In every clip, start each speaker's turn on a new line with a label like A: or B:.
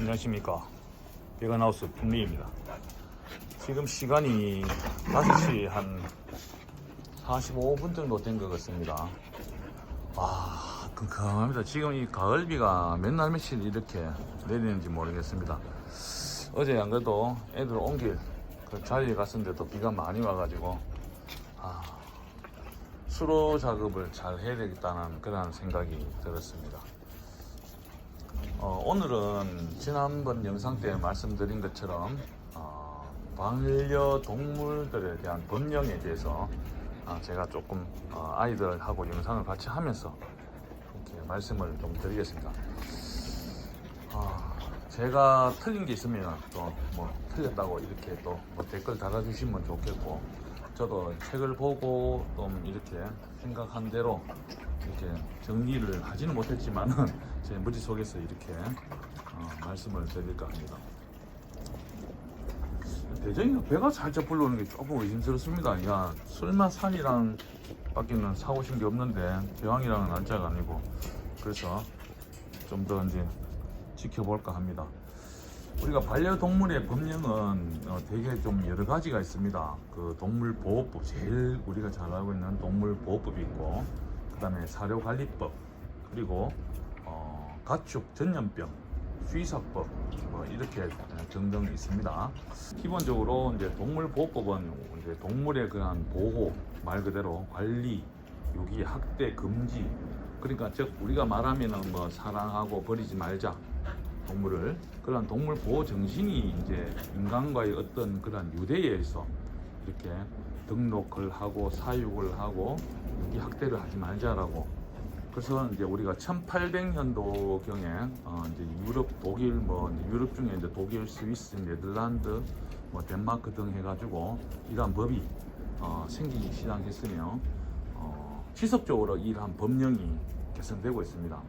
A: 안녕하십니까. 베건하우스 품리입니다. 지금 시간이 5시 한 45분 정도 된 것 같습니다. 와, 컴컴합니다. 지금 이 가을비가 몇 날 며칠 이렇게 내리는지 모르겠습니다. 어제 안 그래도 애들 옮길 그 자리에 갔었는데도 비가 많이 와가지고 수로 작업을 잘 해야 되겠다는 그런 생각이 들었습니다. 오늘은 지난번 영상 때 말씀드린 것처럼 반려동물들에 대한 법령에 대해서 제가 조금 아이들하고 영상을 같이 하면서 이렇게 말씀을 좀 드리겠습니다. 제가 틀린 게 있으면 또 뭐 틀렸다고 이렇게 또 뭐 댓글 달아주시면 좋겠고, 저도 책을 보고 좀 이렇게 생각한 대로 이렇게 정리를 하지는 못했지만은 제 머릿속에서 이렇게 말씀을 드릴까 합니다. 대전이가 배가 살짝 불러오는 게 조금 의심스럽습니다. 야, 설마 산이랑 밖에는 사오신 게 없는데 대왕이랑은 날짜가 아니고, 그래서 좀 더 이제 지켜볼까 합니다. 우리가 반려동물의 법령은 되게 좀 여러 가지가 있습니다. 그 동물보호법, 제일 우리가 잘 알고 있는 동물보호법이 있고, 그 다음에 사료관리법, 그리고 가축 전염병, 수의사법, 뭐 이렇게 등등 있습니다. 기본적으로 이제 동물보호법은 이제 동물의 그러한 보호, 말 그대로 관리, 유기, 학대, 금지, 그러니까 즉 우리가 말하면은 뭐 사랑하고 버리지 말자, 동물을, 그런 동물 보호 정신이 이제 인간과의 어떤 그런 유대에서 이렇게 등록을 하고 사육을 하고 유기 학대를 하지 말자라고. 그래서 이제 우리가 1800년도경에 이제 유럽, 독일, 뭐 유럽 중에 이제 독일, 스위스, 네덜란드, 뭐 덴마크 등 해가지고 이러한 법이 생기기 시작했으며 지속적으로 이러한 법령이 개선되고 있습니다.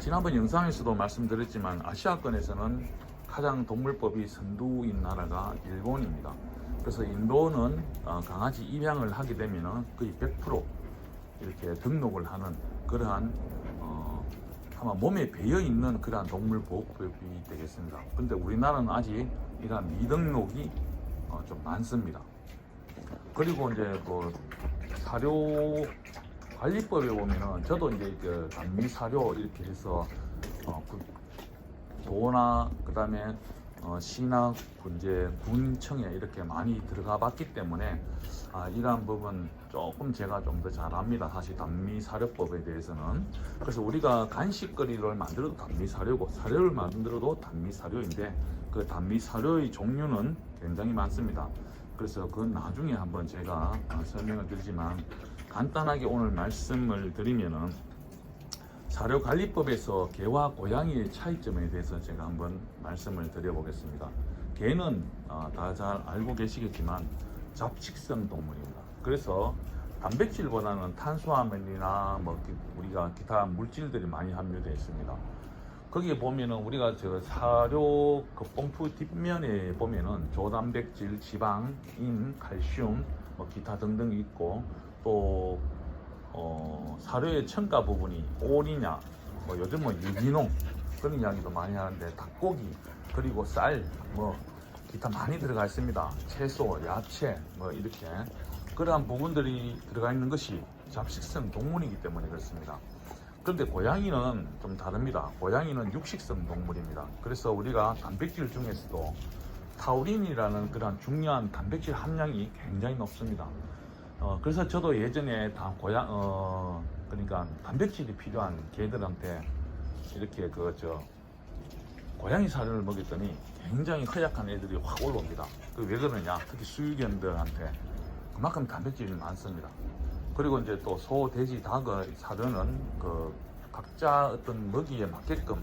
A: 지난번 영상에서도 말씀드렸지만 아시아권에서는 가장 동물법이 선두인 나라가 일본입니다. 그래서 인도는 강아지 입양을 하게 되면 거의 100% 이렇게 등록을 하는 그러한 아마 몸에 배어 있는 그러한 동물보호법이 되겠습니다. 근데 우리나라는 아직 이러한 미등록이 좀 많습니다. 그리고 이제 그 사료 관리법에 보면은, 저도 이제 그 단미 사료 이렇게 해서 도나 그다음에 시나 이제 군청에 이렇게 많이 들어가 봤기 때문에 이러한 법은 조금 제가 좀 더 잘 압니다. 사실 단미 사료법에 대해서는. 그래서 우리가 간식거리를 만들어도 단미 사료고, 사료를 만들어도 단미 사료인데, 그 단미 사료의 종류는 굉장히 많습니다. 그래서 그건 나중에 한번 제가 설명을 드리지만, 간단하게 오늘 말씀을 드리면은 사료관리법에서 개와 고양이의 차이점에 대해서 제가 한번 말씀을 드려보겠습니다. 개는 다 잘 알고 계시겠지만 잡식성 동물입니다. 그래서 단백질보다는 탄수화물이나 뭐 우리가 기타 물질들이 많이 함유되어 있습니다. 거기에 보면은 우리가 저 사료 그 봉투 뒷면에 보면은 조단백질, 지방, 인, 칼슘, 뭐 기타 등등이 있고, 또 사료의 첨가 부분이 오리냐, 뭐 요즘은 유기농 그런 이야기도 많이 하는데, 닭고기, 그리고 쌀, 뭐 기타 많이 들어가 있습니다. 채소, 야채, 뭐 이렇게 그러한 부분들이 들어가 있는 것이 잡식성 동물이기 때문에 그렇습니다. 그런데 고양이는 좀 다릅니다. 고양이는 육식성 동물입니다. 그래서 우리가 단백질 중에서도 타우린이라는 그런 중요한 단백질 함량이 굉장히 높습니다. 그래서 저도 예전에 그러니까 단백질이 필요한 개들한테 이렇게 고양이 사료를 먹였더니 굉장히 허약한 애들이 확 올라옵니다. 왜 그러냐? 특히 수유견들한테 그만큼 단백질이 많습니다. 그리고 이제 또 소, 돼지, 닭의 사료는 각자 어떤 먹이에 맞게끔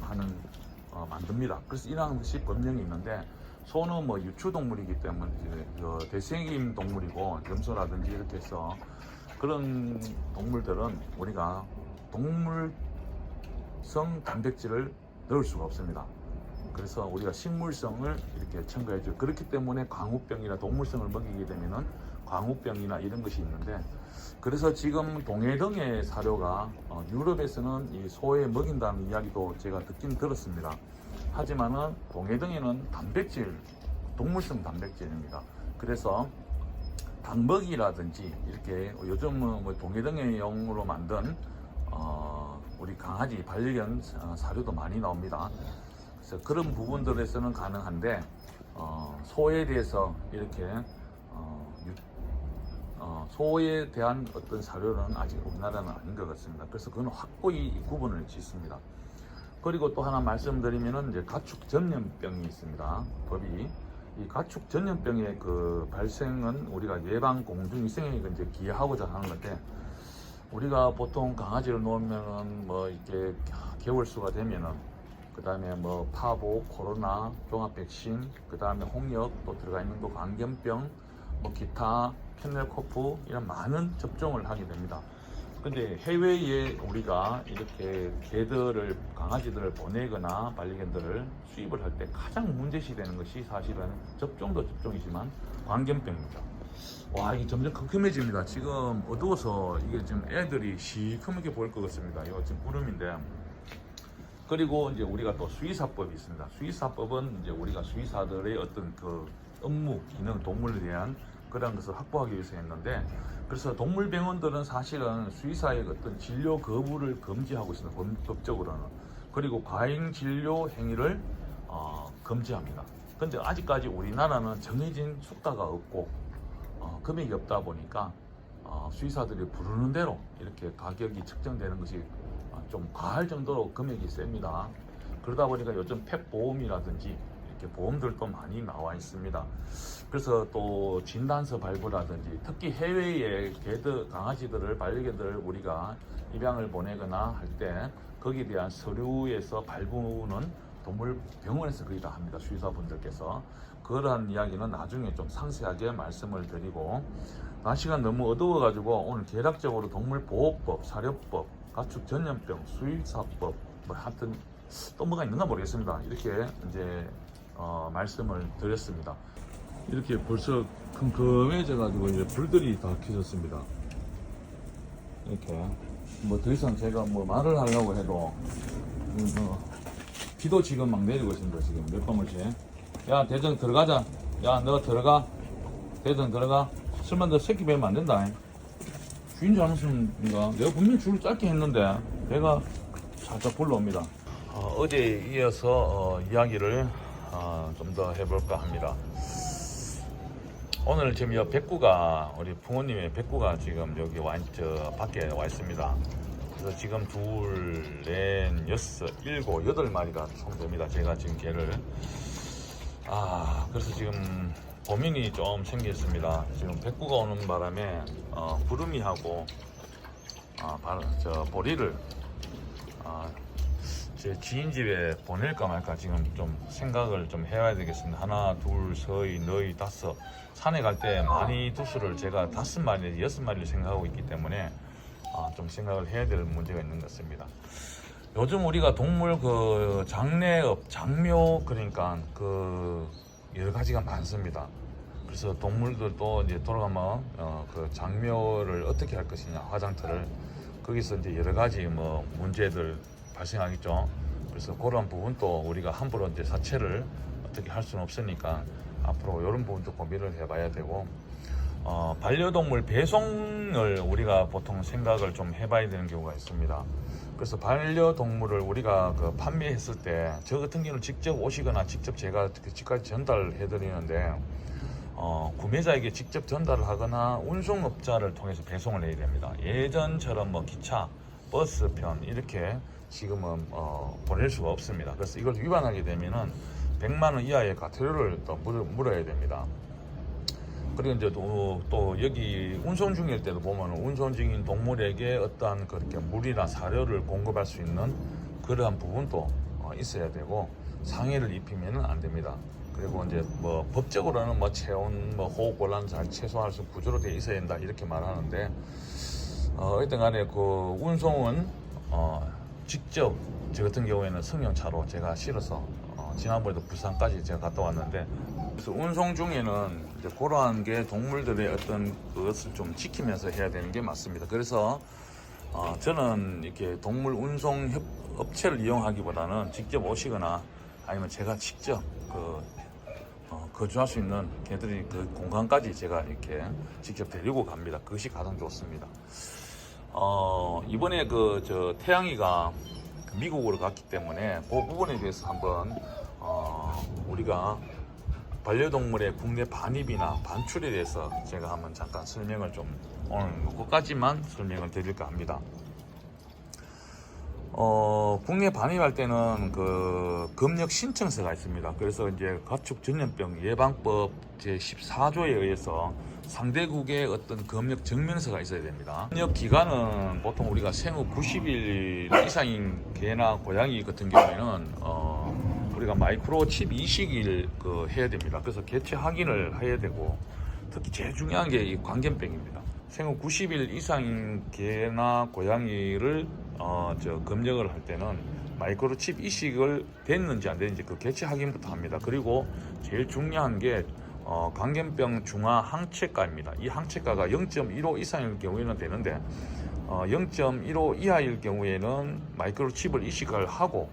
A: 만듭니다. 그래서 이러한 것이 법령이 있는데, 소는 뭐 유추동물이기 때문에 대생임 동물이고, 염소라든지 이렇게 해서 그런 동물들은 우리가 동물성 단백질을 넣을 수가 없습니다. 그래서 우리가 식물성을 이렇게 첨가해줘요. 그렇기 때문에 광우병이나 동물성을 먹이게 되면은 광우병이나 이런 것이 있는데, 그래서 지금 동해등의 사료가 유럽에서는 이 소에 먹인다는 이야기도 제가 듣긴 들었습니다. 하지만은 동해등에는 단백질, 동물성 단백질입니다. 그래서 닭먹이라든지 이렇게 요즘은 뭐 동해등해용으로 만든 우리 강아지 반려견 사료도 많이 나옵니다. 그래서 그런 부분들에서는 가능한데 소에 대해서 이렇게 소에 대한 어떤 사료는 아직 우리나라는 아닌 것 같습니다. 그래서 그건 확고히 구분을 짓습니다. 그리고 또 하나 말씀드리면은 이제 가축 전염병이 있습니다. 법이 이 가축 전염병의 그 발생은 우리가 예방 공중위생에 이제 기여하고자 하는 건데, 우리가 보통 강아지를 놓으면은 뭐 이렇게 개월수가 되면은 그 다음에 뭐 파보, 코로나, 종합 백신, 그 다음에 홍역 또 들어가 있는 거 광견병, 뭐 기타 캔넬코프 이런 많은 접종을 하게 됩니다. 근데 해외에 우리가 이렇게 개들을, 강아지들을 보내거나 반려견들을 수입을 할 때 가장 문제시 되는 것이 사실은 접종도 접종이지만 광견병입니다. 와, 이게 점점 컴컴해집니다. 지금 어두워서 이게 지금 애들이 시커멓게 보일 것 같습니다. 이거 지금 구름인데. 그리고 이제 우리가 또 수의사법이 있습니다. 수의사법은 이제 우리가 수의사들의 어떤 그 업무, 기능, 동물에 대한 그런 것을 확보하기 위해서 했는데, 그래서 동물병원들은 사실은 수의사의 어떤 진료 거부를 금지하고 있습니다. 법적으로는. 그리고 과잉 진료 행위를 금지합니다. 근데 아직까지 우리나라는 정해진 수가가 없고 금액이 없다 보니까 수의사들이 부르는 대로 이렇게 가격이 측정되는 것이 좀 과할 정도로 금액이 셉니다. 그러다 보니까 요즘 펫보험이라든지 이렇게 보험들도 많이 나와 있습니다. 그래서 또 진단서 발부라든지, 특히 해외에 개들, 강아지들을, 반려견들을 우리가 입양을 보내거나 할 때 거기에 대한 서류에서 발부는 동물병원에서 거의 다 합니다. 수의사분들께서. 그러한 이야기는 나중에 좀 상세하게 말씀을 드리고, 날씨가 너무 어두워가지고 오늘 개략적으로 동물보호법, 사료법, 가축 전염병, 수의사법, 뭐 하여튼 또 뭐가 있는가 모르겠습니다. 이렇게 이제 말씀을 드렸습니다. 이렇게 벌써 컴컴해져가지고 이제 불들이 다 켜졌습니다. 이렇게 뭐 더 이상 제가 뭐 말을 하려고 해도 비도 지금 막 내리고 있습니다. 지금 몇 방울씩. 야, 대전 들어가자. 야, 너 들어가. 대전 들어가. 설마 너 새끼 뵈면 안 된다. 주인 잘못입니까? 내가 분명히 줄을 짧게 했는데 배가 살짝 불러옵니다. 어제에 이어서 이야기를 좀 더 해볼까 합니다. 오늘 지금 이 백구가, 우리 부모님의 백구가 지금 여기 밖에 와 있습니다. 그래서 지금 둘, 넷, 여섯, 일곱, 여덟 마리가 총 됩니다. 제가 지금 개를. 그래서 지금 고민이 좀 생겼습니다. 지금 백구가 오는 바람에 구름이하고 보리를 제 지인 집에 보낼까 말까 지금 좀 생각을 좀 해봐야 되겠습니다. 하나, 둘, 서이, 너희, 다섯. 산에 갈 때 많이 두수를 제가 5마리, 6마리를 생각하고 있기 때문에 좀 생각을 해야 될 문제가 있는 것 같습니다. 요즘 우리가 동물 그 장례업, 장묘, 그러니까 그 여러 가지가 많습니다. 그래서 동물들도 이제 돌아가면 그 장묘를 어떻게 할 것이냐, 화장터를. 거기서 이제 여러 가지 뭐 문제들 발생하겠죠. 그래서 그런 부분도 우리가 함부로 이제 사체를 어떻게 할 수는 없으니까 앞으로 이런 부분도 고민을 해봐야 되고, 반려동물 배송을 우리가 보통 생각을 좀 해봐야 되는 경우가 있습니다. 그래서 반려동물을 우리가 그 판매했을 때, 저 같은 경우는 직접 오시거나 직접 제가 그 집까지 전달해 드리는데, 구매자에게 직접 전달을 하거나 운송업자를 통해서 배송을 해야 됩니다. 예전처럼 뭐 기차, 버스편 이렇게 지금은 보낼 수가 없습니다. 그래서 이걸 위반하게 되면은 100만 원 이하의 과태료를 또 물어야 됩니다. 그리고 이제 또 여기 운송 중일 때도 보면 운송 중인 동물에게 어떠한 그렇게 물이나 사료를 공급할 수 있는 그러한 부분도 있어야 되고, 상해를 입히면은 안 됩니다. 그리고 이제 뭐 법적으로는 뭐 체온, 뭐 호흡 곤란 잘 최소화할 수 구조로 되어 있어야 된다 이렇게 말하는데, 어쨌든 간에 그 운송은 직접 저 같은 경우에는 승용차로 제가 실어서 지난번에도 부산까지 제가 갔다 왔는데, 그래서 운송 중에는 이제 그러한 게 동물들의 어떤 그것을 좀 지키면서 해야 되는 게 맞습니다. 그래서 저는 이렇게 동물 운송 업체를 이용하기보다는 직접 오시거나 아니면 제가 직접 거주할 수 있는 개들이 그 공간까지 제가 이렇게 직접 데리고 갑니다. 그것이 가장 좋습니다. 이번에 저 태양이가 미국으로 갔기 때문에 그 부분에 대해서 한번 우리가 반려동물의 국내 반입이나 반출에 대해서 제가 한번 잠깐 설명을 좀 오늘 그것까지만 설명을 드릴까 합니다. 국내 반입할 때는 그 검역 신청서가 있습니다. 그래서 이제 가축 전염병 예방법 제 14조에 의해서 상대국의 어떤 검역 증명서가 있어야 됩니다. 검역 기간은 보통 우리가 생후 90일 이상인 개나 고양이 같은 경우에는 우리가 마이크로칩 이식을 해야 됩니다. 그래서 개체 확인을 해야 되고, 특히 제일 중요한 게 이 광견병입니다. 생후 90일 이상인 개나 고양이를 검역을 할 때는 마이크로칩 이식을 됐는지 안 됐는지 그 개체 확인부터 합니다. 그리고 제일 중요한 게 광견병 중화 항체가입니다. 이 항체가가 0.15 이상일 경우에는 되는데 0.15 이하일 경우에는 마이크로칩을 이식을 하고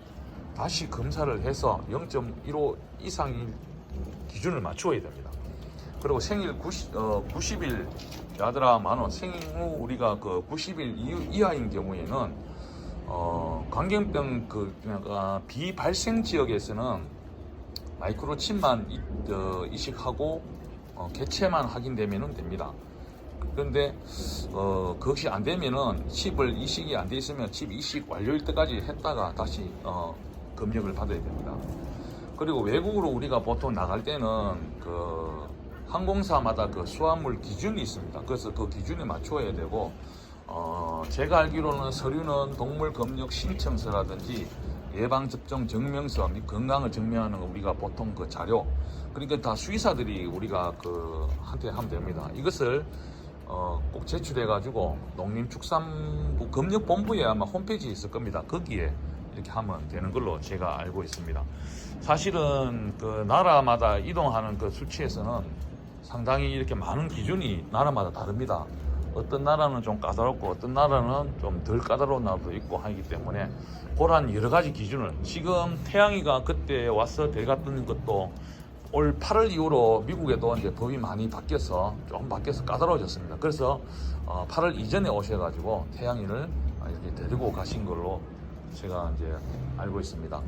A: 다시 검사를 해서 0.15 이상일 기준을 맞추어야 됩니다. 그리고 생일 90일 야드라 만원 생후 우리가 90일 이하인 경우에는 광견병 비발생 지역에서는 마이크로칩만 이식하고 개체만 확인되면 됩니다. 그런데 그것이 안 되면은 칩을 이식이 안 돼 있으면 칩 이식 완료일 때까지 했다가 다시 검역을 받아야 됩니다. 그리고 외국으로 우리가 보통 나갈 때는 항공사마다 수화물 기준이 있습니다. 그래서 그 기준에 맞춰야 되고, 제가 알기로는 서류는 동물 검역 신청서라든지 예방접종 증명서, 건강을 증명하는 거 우리가 보통 자료, 그러니까 다 수의사들이 우리가 한테 하면 됩니다. 이것을 꼭 제출해 가지고 농림축산부 검역본부에 아마 홈페이지에 있을 겁니다. 거기에 이렇게 하면 되는 걸로 제가 알고 있습니다. 사실은 나라마다 이동하는 수치에서는 상당히 이렇게 많은 기준이 나라마다 다릅니다. 어떤 나라는 좀 까다롭고 어떤 나라는 좀 덜 까다로운 나라도 있고 하기 때문에 그런 여러 가지 기준을, 지금 태양이가 그때 와서 데려갔던 것도 올 8월 이후로 미국에도 이제 법이 많이 바뀌어서 까다로워졌습니다. 그래서 8월 이전에 오셔가지고 태양이를 이렇게 데리고 가신 걸로 제가 이제 알고 있습니다.